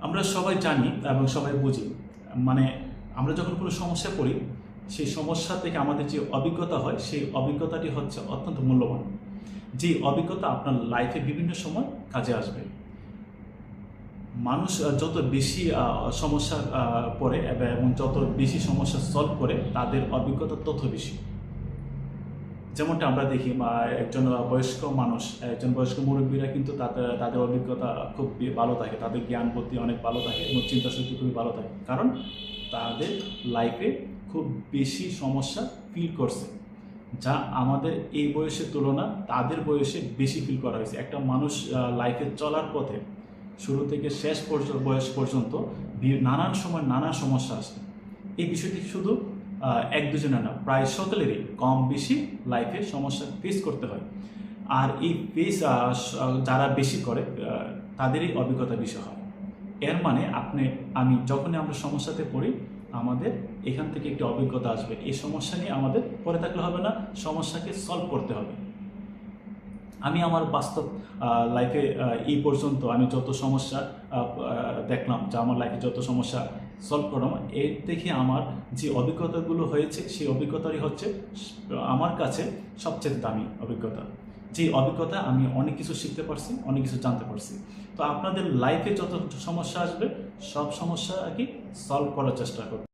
আমরা সবাই জানি এবং সবাই বুঝি, মানে আমরা যখন কোনো সমস্যায় পড়ি, সেই সমস্যা থেকে আমাদের যে অভিজ্ঞতা হয় সেই অভিজ্ঞতাটি হচ্ছে অত্যন্ত মূল্যবান। যে অভিজ্ঞতা আপনার লাইফে বিভিন্ন সময় কাজে আসবে। মানুষ যত বেশি সমস্যা পড়ে এবং যত বেশি সমস্যা সলভ করে, তাদের অভিজ্ঞতা তত বেশি। যেমনটা আমরা দেখি একজন বয়স্ক মানুষ, একজন বয়স্ক মুরব্বীরা কিন্তু তাদের অভিজ্ঞতা খুব ভালো থাকে, তাদের জ্ঞান বুদ্ধি অনেক ভালো থাকে এবং চিন্তাশক্তি খুবই ভালো থাকে, কারণ তাদের লাইফে খুব বেশি সমস্যা ফিল করছে, যা আমাদের এই বয়সের তুলনা তাদের বয়সে বেশি ফিল করা হয়েছে। একটা মানুষ লাইফে চলার পথে শুরু থেকে শেষ বয়স পর্যন্ত নানান সময় নানা সমস্যা আসে। এই বিষয়টি শুধু এক দুজনে না, প্রায় সকলেরই কম বেশি লাইফে সমস্যা ফেস করতে হয়। আর এই ফেস যারা বেশি করে তাদেরই অভিজ্ঞতা বেশি হয়। এর মানে যখনই আমরা সমস্যাতে পড়ি, আমাদের এখান থেকে একটি অভিজ্ঞতা আসবে। এই সমস্যা নিয়ে আমাদের পড়ে থাকলে হবে না, সমস্যাকে সলভ করতে হবে। আমি আমার বাস্তব লাইফে এই পর্যন্ত আমি যত সমস্যা দেখলাম, যা আমার লাইফে যত সমস্যা সলভ করলাম, এর থেকে আমার যে অভিজ্ঞতাগুলো হয়েছে, সেই অভিজ্ঞতারই হচ্ছে আমার কাছে সবচেয়ে দামি অভিজ্ঞতা। যে অভিজ্ঞতা আমি অনেক কিছু শিখতে পারছি, অনেক কিছু জানতে পারছি। তো আপনাদের লাইফে যত সমস্যা আসবে, সব সমস্যা আর কি সলভ করার চেষ্টা করুন।